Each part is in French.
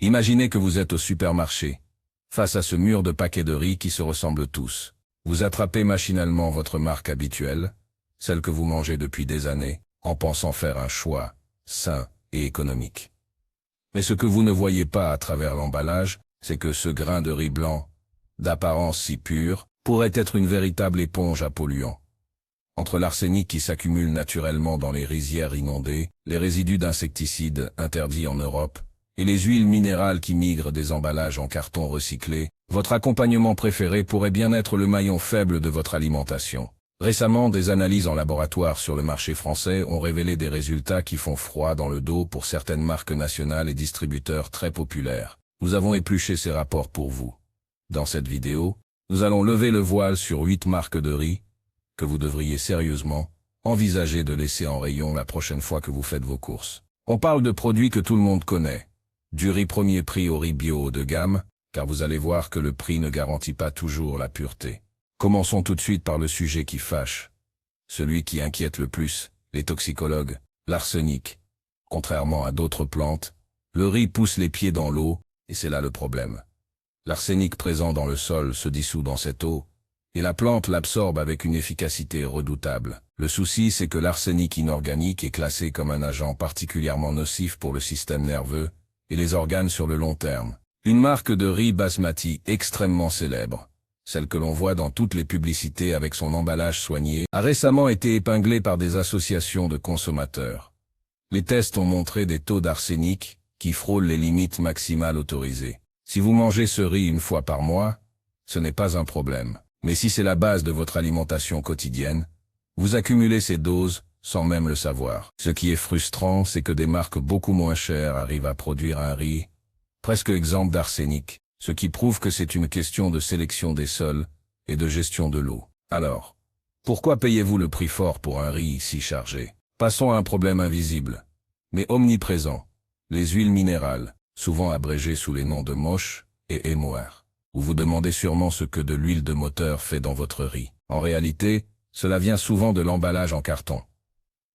Imaginez que vous êtes au supermarché, face à ce mur de paquets de riz qui se ressemblent tous. Vous attrapez machinalement votre marque habituelle, celle que vous mangez depuis des années, en pensant faire un choix sain et économique. Mais ce que vous ne voyez pas à travers l'emballage, c'est que ce grain de riz blanc, d'apparence si pure, pourrait être une véritable éponge à polluants. Entre l'arsenic qui s'accumule naturellement dans les rizières inondées, les résidus d'insecticides interdits en Europe, et les huiles minérales qui migrent des emballages en carton recyclé, votre accompagnement préféré pourrait bien être le maillon faible de votre alimentation. Récemment, des analyses en laboratoire sur le marché français ont révélé des résultats qui font froid dans le dos pour certaines marques nationales et distributeurs très populaires. Nous avons épluché ces rapports pour vous. Dans cette vidéo, nous allons lever le voile sur 8 marques de riz que vous devriez sérieusement envisager de laisser en rayon la prochaine fois que vous faites vos courses. On parle de produits que tout le monde connaît. Du riz premier prix au riz bio haut de gamme, car vous allez voir que le prix ne garantit pas toujours la pureté. Commençons tout de suite par le sujet qui fâche. Celui qui inquiète le plus, les toxicologues, l'arsenic. Contrairement à d'autres plantes, le riz pousse les pieds dans l'eau, et c'est là le problème. L'arsenic présent dans le sol se dissout dans cette eau, et la plante l'absorbe avec une efficacité redoutable. Le souci, c'est que l'arsenic inorganique est classé comme un agent particulièrement nocif pour le système nerveux et les organes sur le long terme. Une marque de riz basmati extrêmement célèbre, celle que l'on voit dans toutes les publicités avec son emballage soigné, a récemment été épinglée par des associations de consommateurs. Les tests ont montré des taux d'arsenic qui frôlent les limites maximales autorisées. Si vous mangez ce riz une fois par mois, ce n'est pas un problème. Mais si c'est la base de votre alimentation quotidienne, vous accumulez ces doses sans même le savoir. Ce qui est frustrant, c'est que des marques beaucoup moins chères arrivent à produire un riz presque exempt d'arsenic, ce qui prouve que c'est une question de sélection des sols et de gestion de l'eau. Alors, pourquoi payez-vous le prix fort pour un riz si chargé? Passons à un problème invisible, mais omniprésent, les huiles minérales, souvent abrégées sous les noms de MOSH et MOR. Vous vous demandez sûrement ce que de l'huile de moteur fait dans votre riz. En réalité, cela vient souvent de l'emballage en carton.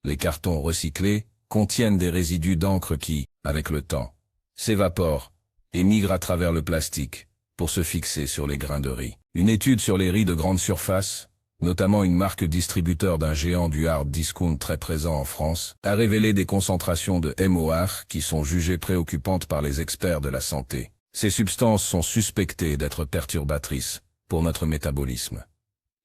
Les cartons recyclés contiennent des résidus d'encre qui, avec le temps, s'évaporent et migrent à travers le plastique pour se fixer sur les grains de riz. Une étude sur les riz de grande surface, notamment une marque distributeur d'un géant du hard discount très présent en France, a révélé des concentrations de MOR qui sont jugées préoccupantes par les experts de la santé. Ces substances sont suspectées d'être perturbatrices pour notre métabolisme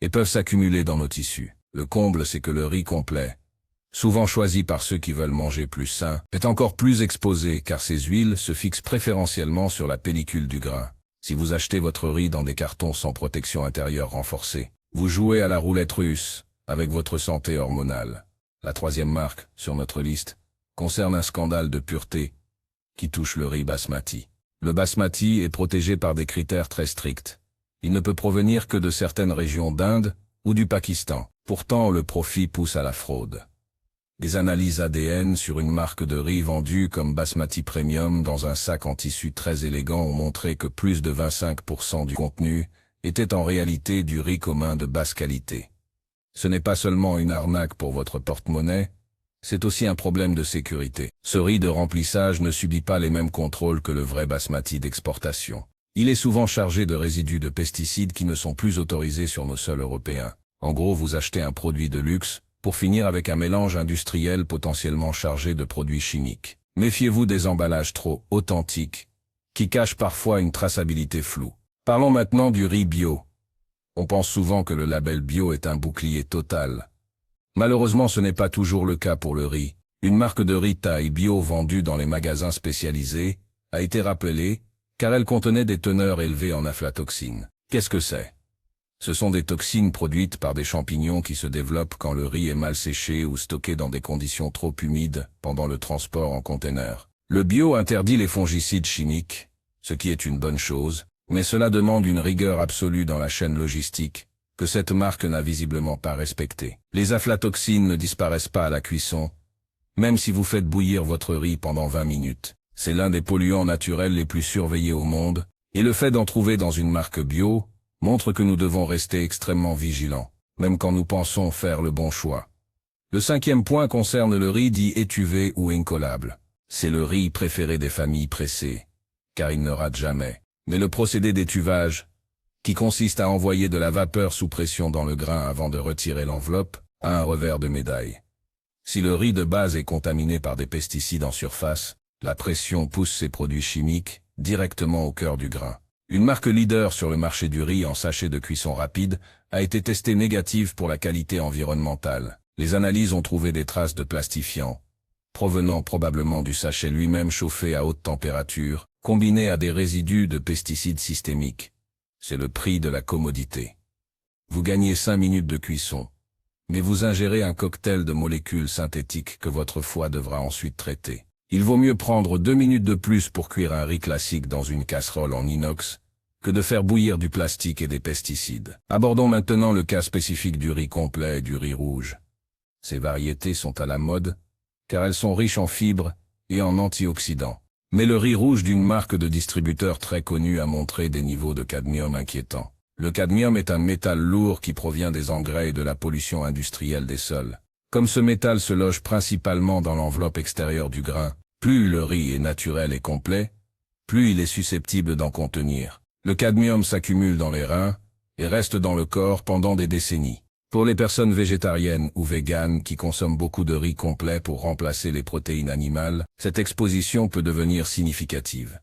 et peuvent s'accumuler dans nos tissus. Le comble, c'est que le riz complet, souvent choisi par ceux qui veulent manger plus sain, est encore plus exposé car ces huiles se fixent préférentiellement sur la pellicule du grain. Si vous achetez votre riz dans des cartons sans protection intérieure renforcée, vous jouez à la roulette russe avec votre santé hormonale. La troisième marque sur notre liste concerne un scandale de pureté qui touche le riz basmati. Le basmati est protégé par des critères très stricts. Il ne peut provenir que de certaines régions d'Inde ou du Pakistan. Pourtant, le profit pousse à la fraude. Des analyses ADN sur une marque de riz vendue comme Basmati Premium dans un sac en tissu très élégant ont montré que plus de 25% du contenu était en réalité du riz commun de basse qualité. Ce n'est pas seulement une arnaque pour votre porte-monnaie, c'est aussi un problème de sécurité. Ce riz de remplissage ne subit pas les mêmes contrôles que le vrai basmati d'exportation. Il est souvent chargé de résidus de pesticides qui ne sont plus autorisés sur nos sols européens. En gros, vous achetez un produit de luxe pour finir avec un mélange industriel potentiellement chargé de produits chimiques. Méfiez-vous des emballages trop authentiques, qui cachent parfois une traçabilité floue. Parlons maintenant du riz bio. On pense souvent que le label bio est un bouclier total. Malheureusement, ce n'est pas toujours le cas pour le riz. Une marque de riz taille bio vendue dans les magasins spécialisés a été rappelée car elle contenait des teneurs élevées en aflatoxines. Qu'est-ce que c'est? Ce sont des toxines produites par des champignons qui se développent quand le riz est mal séché ou stocké dans des conditions trop humides pendant le transport en conteneur. Le bio interdit les fongicides chimiques, ce qui est une bonne chose, mais cela demande une rigueur absolue dans la chaîne logistique, que cette marque n'a visiblement pas respectée. Les aflatoxines ne disparaissent pas à la cuisson, même si vous faites bouillir votre riz pendant 20 minutes. C'est l'un des polluants naturels les plus surveillés au monde, et le fait d'en trouver dans une marque bio montre que nous devons rester extrêmement vigilants, même quand nous pensons faire le bon choix. Le cinquième point concerne le riz dit étuvé ou incollable. C'est le riz préféré des familles pressées, car il ne rate jamais. Mais le procédé d'étuvage, qui consiste à envoyer de la vapeur sous pression dans le grain avant de retirer l'enveloppe, a un revers de médaille. Si le riz de base est contaminé par des pesticides en surface, la pression pousse ces produits chimiques directement au cœur du grain. Une marque leader sur le marché du riz en sachet de cuisson rapide a été testée négative pour la qualité environnementale. Les analyses ont trouvé des traces de plastifiants, provenant probablement du sachet lui-même chauffé à haute température, combiné à des résidus de pesticides systémiques. C'est le prix de la commodité. Vous gagnez 5 minutes de cuisson, mais vous ingérez un cocktail de molécules synthétiques que votre foie devra ensuite traiter. Il vaut mieux prendre 2 minutes de plus pour cuire un riz classique dans une casserole en inox, que de faire bouillir du plastique et des pesticides. Abordons maintenant le cas spécifique du riz complet et du riz rouge. Ces variétés sont à la mode, car elles sont riches en fibres et en antioxydants. Mais le riz rouge d'une marque de distributeur très connue a montré des niveaux de cadmium inquiétants. Le cadmium est un métal lourd qui provient des engrais et de la pollution industrielle des sols. Comme ce métal se loge principalement dans l'enveloppe extérieure du grain, plus le riz est naturel et complet, plus il est susceptible d'en contenir. Le cadmium s'accumule dans les reins et reste dans le corps pendant des décennies. Pour les personnes végétariennes ou véganes qui consomment beaucoup de riz complet pour remplacer les protéines animales, cette exposition peut devenir significative.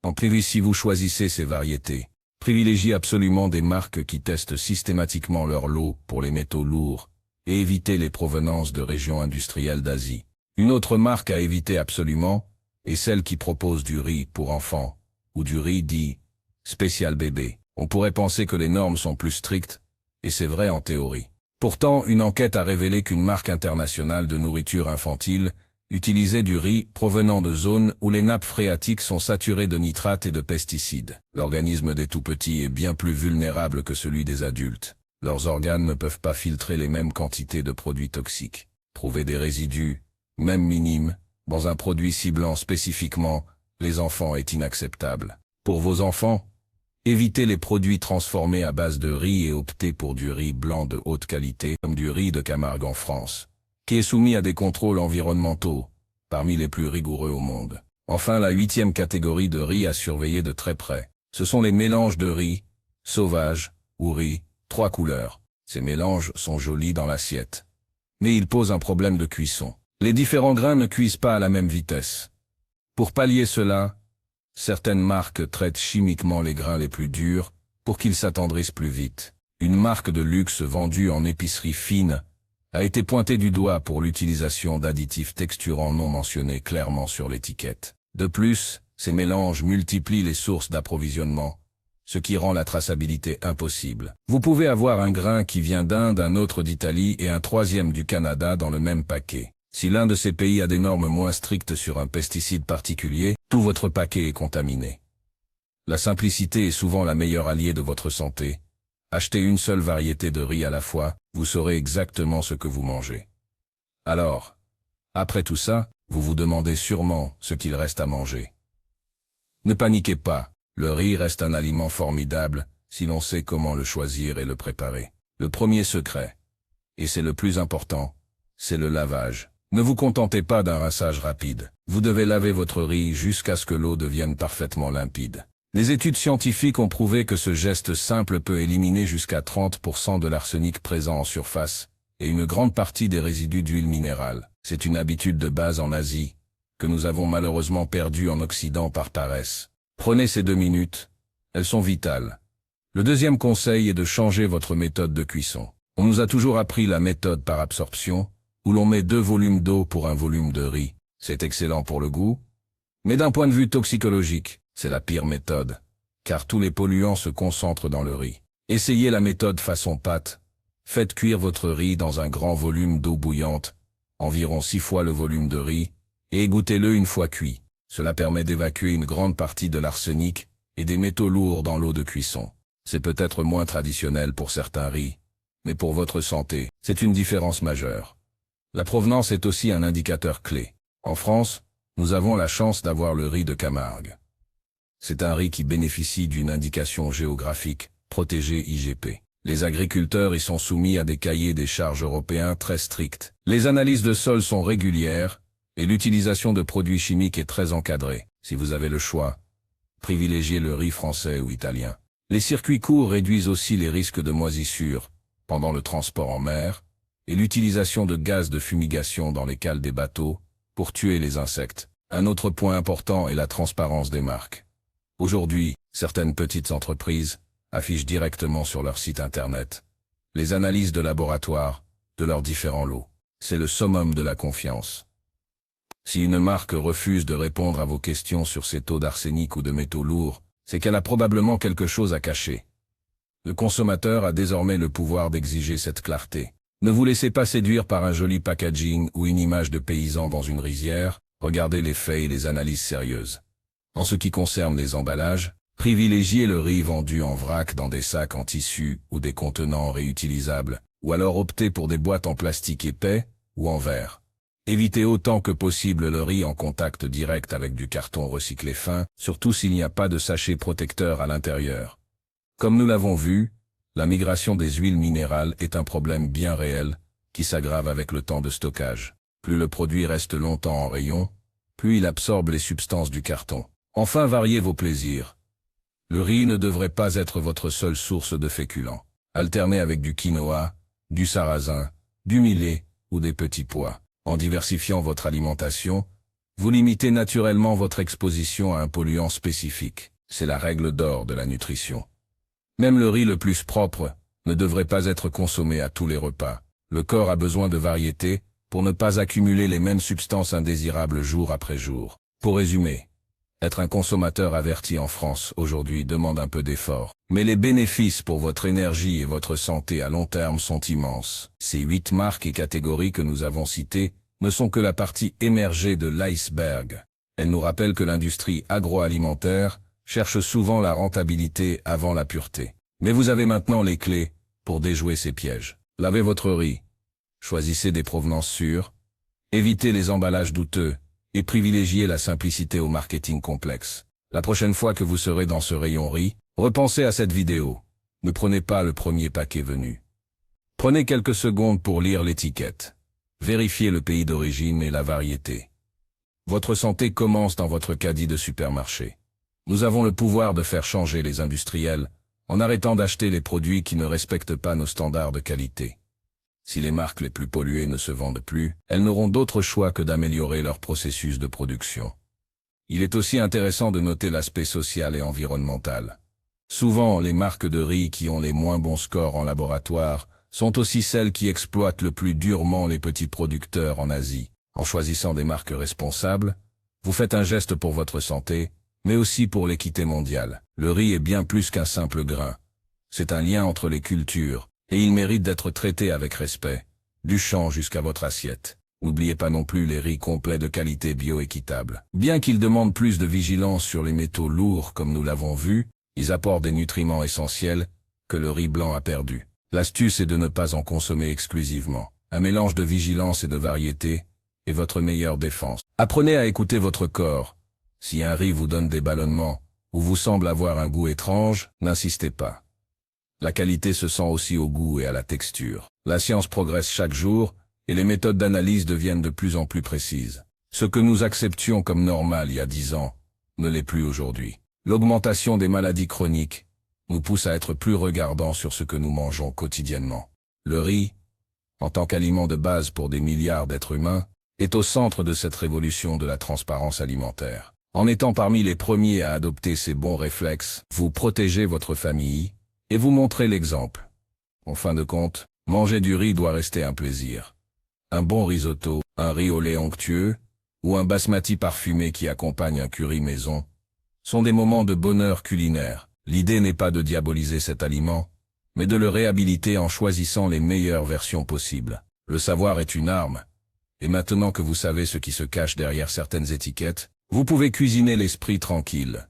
En plus, si vous choisissez ces variétés, privilégiez absolument des marques qui testent systématiquement leur lot pour les métaux lourds et évitez les provenances de régions industrielles d'Asie. Une autre marque à éviter absolument est celle qui propose du riz pour enfants ou du riz dit spécial bébé. On pourrait penser que les normes sont plus strictes, et c'est vrai en théorie. Pourtant, une enquête a révélé qu'une marque internationale de nourriture infantile utilisait du riz provenant de zones où les nappes phréatiques sont saturées de nitrates et de pesticides. L'organisme des tout-petits est bien plus vulnérable que celui des adultes. Leurs organes ne peuvent pas filtrer les mêmes quantités de produits toxiques. Trouver des résidus, même minimes, dans un produit ciblant spécifiquement les enfants est inacceptable. Pour vos enfants, évitez les produits transformés à base de riz et optez pour du riz blanc de haute qualité comme du riz de Camargue en France, qui est soumis à des contrôles environnementaux, parmi les plus rigoureux au monde. Enfin, la 8e catégorie de riz à surveiller de très près, ce sont les mélanges de riz, sauvage ou riz, 3 couleurs. Ces mélanges sont jolis dans l'assiette, mais ils posent un problème de cuisson. Les différents grains ne cuisent pas à la même vitesse. Pour pallier cela, certaines marques traitent chimiquement les grains les plus durs pour qu'ils s'attendrissent plus vite. Une marque de luxe vendue en épicerie fine a été pointée du doigt pour l'utilisation d'additifs texturants non mentionnés clairement sur l'étiquette. De plus, ces mélanges multiplient les sources d'approvisionnement, ce qui rend la traçabilité impossible. Vous pouvez avoir un grain qui vient d'Inde, un autre d'Italie et un troisième du Canada dans le même paquet. Si l'un de ces pays a des normes moins strictes sur un pesticide particulier, tout votre paquet est contaminé. La simplicité est souvent la meilleure alliée de votre santé. Achetez une seule variété de riz à la fois, vous saurez exactement ce que vous mangez. Alors, après tout ça, vous vous demandez sûrement ce qu'il reste à manger. Ne paniquez pas, le riz reste un aliment formidable si l'on sait comment le choisir et le préparer. Le premier secret, et c'est le plus important, c'est le lavage. Ne vous contentez pas d'un rinçage rapide. Vous devez laver votre riz jusqu'à ce que l'eau devienne parfaitement limpide. Les études scientifiques ont prouvé que ce geste simple peut éliminer jusqu'à 30% de l'arsenic présent en surface et une grande partie des résidus d'huile minérale. C'est une habitude de base en Asie, que nous avons malheureusement perdue en Occident par paresse. Prenez ces 2 minutes, elles sont vitales. Le deuxième conseil est de changer votre méthode de cuisson. On nous a toujours appris la méthode par absorption, où l'on met 2 volumes d'eau pour un volume de riz. C'est excellent pour le goût, mais d'un point de vue toxicologique, c'est la pire méthode, car tous les polluants se concentrent dans le riz. Essayez la méthode façon pâte. Faites cuire votre riz dans un grand volume d'eau bouillante, environ 6 fois le volume de riz, et égouttez-le une fois cuit. Cela permet d'évacuer une grande partie de l'arsenic et des métaux lourds dans l'eau de cuisson. C'est peut-être moins traditionnel pour certains riz, mais pour votre santé, c'est une différence majeure. La provenance est aussi un indicateur clé. En France, nous avons la chance d'avoir le riz de Camargue. C'est un riz qui bénéficie d'une indication géographique, protégée IGP. Les agriculteurs y sont soumis à des cahiers des charges européens très stricts. Les analyses de sol sont régulières et l'utilisation de produits chimiques est très encadrée. Si vous avez le choix, Privilégiez le riz français ou italien. Les circuits courts réduisent aussi les risques de moisissure pendant le transport en mer et l'utilisation de gaz de fumigation dans les cales des bateaux pour tuer les insectes. Un autre point important est la transparence des marques. Aujourd'hui, certaines petites entreprises affichent directement sur leur site internet les analyses de laboratoire de leurs différents lots. C'est le summum de la confiance. Si une marque refuse de répondre à vos questions sur ses taux d'arsenic ou de métaux lourds, c'est qu'elle a probablement quelque chose à cacher. Le consommateur a désormais le pouvoir d'exiger cette clarté. Ne vous laissez pas séduire par un joli packaging ou une image de paysan dans une rizière, regardez les faits et les analyses sérieuses. En ce qui concerne les emballages, privilégiez le riz vendu en vrac dans des sacs en tissu ou des contenants réutilisables, ou alors optez pour des boîtes en plastique épais ou en verre. Évitez autant que possible le riz en contact direct avec du carton recyclé fin, surtout s'il n'y a pas de sachet protecteur à l'intérieur. Comme nous l'avons vu, la migration des huiles minérales est un problème bien réel, qui s'aggrave avec le temps de stockage. Plus le produit reste longtemps en rayon, plus il absorbe les substances du carton. Enfin, variez vos plaisirs. Le riz ne devrait pas être votre seule source de féculents. Alternez avec du quinoa, du sarrasin, du millet ou des petits pois. En diversifiant votre alimentation, vous limitez naturellement votre exposition à un polluant spécifique. C'est la règle d'or de la nutrition. Même le riz le plus propre ne devrait pas être consommé à tous les repas. Le corps a besoin de variété pour ne pas accumuler les mêmes substances indésirables jour après jour. Pour résumer, être un consommateur averti en France aujourd'hui demande un peu d'effort. Mais les bénéfices pour votre énergie et votre santé à long terme sont immenses. Ces 8 marques et catégories que nous avons citées ne sont que la partie émergée de l'iceberg. Elles nous rappellent que l'industrie agroalimentaire cherche souvent la rentabilité avant la pureté. Mais vous avez maintenant les clés pour déjouer ces pièges. Lavez votre riz. Choisissez des provenances sûres. Évitez les emballages douteux et privilégiez la simplicité au marketing complexe. La prochaine fois que vous serez dans ce rayon riz, repensez à cette vidéo. Ne prenez pas le premier paquet venu. Prenez quelques secondes pour lire l'étiquette. Vérifiez le pays d'origine et la variété. Votre santé commence dans votre caddie de supermarché. Nous avons le pouvoir de faire changer les industriels en arrêtant d'acheter les produits qui ne respectent pas nos standards de qualité. Si les marques les plus polluées ne se vendent plus, elles n'auront d'autre choix que d'améliorer leur processus de production. Il est aussi intéressant de noter l'aspect social et environnemental. Souvent, les marques de riz qui ont les moins bons scores en laboratoire sont aussi celles qui exploitent le plus durement les petits producteurs en Asie. En choisissant des marques responsables, vous faites un geste pour votre santé, mais aussi pour l'équité mondiale. Le riz est bien plus qu'un simple grain. C'est un lien entre les cultures, et il mérite d'être traité avec respect, du champ jusqu'à votre assiette. N'oubliez pas non plus les riz complets de qualité bio-équitable. Bien qu'ils demandent plus de vigilance sur les métaux lourds comme nous l'avons vu, ils apportent des nutriments essentiels que le riz blanc a perdus. L'astuce est de ne pas en consommer exclusivement. Un mélange de vigilance et de variété est votre meilleure défense. Apprenez à écouter votre corps. Si un riz vous donne des ballonnements ou vous semble avoir un goût étrange, n'insistez pas. La qualité se sent aussi au goût et à la texture. La science progresse chaque jour et les méthodes d'analyse deviennent de plus en plus précises. Ce que nous acceptions comme normal il y a 10 ans ne l'est plus aujourd'hui. L'augmentation des maladies chroniques nous pousse à être plus regardants sur ce que nous mangeons quotidiennement. Le riz, en tant qu'aliment de base pour des milliards d'êtres humains, est au centre de cette révolution de la transparence alimentaire. En étant parmi les premiers à adopter ces bons réflexes, vous protégez votre famille et vous montrez l'exemple. En fin de compte, manger du riz doit rester un plaisir. Un bon risotto, un riz au lait onctueux ou un basmati parfumé qui accompagne un curry maison sont des moments de bonheur culinaire. L'idée n'est pas de diaboliser cet aliment, mais de le réhabiliter en choisissant les meilleures versions possibles. Le savoir est une arme, et maintenant que vous savez ce qui se cache derrière certaines étiquettes, vous pouvez cuisiner l'esprit tranquille.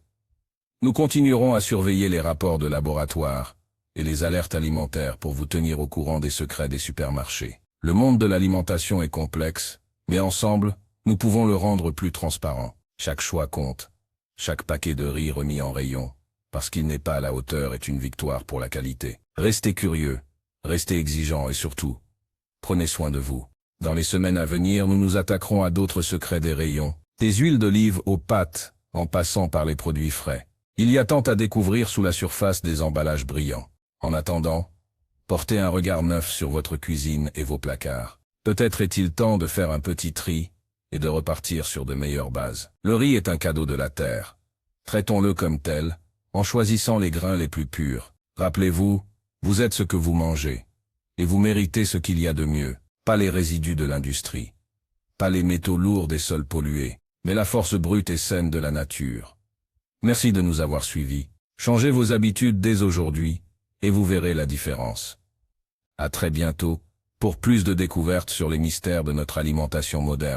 Nous continuerons à surveiller les rapports de laboratoire et les alertes alimentaires pour vous tenir au courant des secrets des supermarchés. Le monde de l'alimentation est complexe, mais ensemble, nous pouvons le rendre plus transparent. Chaque choix compte. Chaque paquet de riz remis en rayon, parce qu'il n'est pas à la hauteur, est une victoire pour la qualité. Restez curieux, restez exigeants et surtout, prenez soin de vous. Dans les semaines à venir, nous nous attaquerons à d'autres secrets des rayons, des huiles d'olive aux pâtes, en passant par les produits frais. Il y a tant à découvrir sous la surface des emballages brillants. En attendant, portez un regard neuf sur votre cuisine et vos placards. Peut-être est-il temps de faire un petit tri et de repartir sur de meilleures bases. Le riz est un cadeau de la terre. Traitons-le comme tel, en choisissant les grains les plus purs. Rappelez-vous, vous êtes ce que vous mangez. Et vous méritez ce qu'il y a de mieux. Pas les résidus de l'industrie. Pas les métaux lourds des sols pollués, mais la force brute et saine de la nature. Merci de nous avoir suivis. Changez vos habitudes dès aujourd'hui, et vous verrez la différence. À très bientôt, pour plus de découvertes sur les mystères de notre alimentation moderne.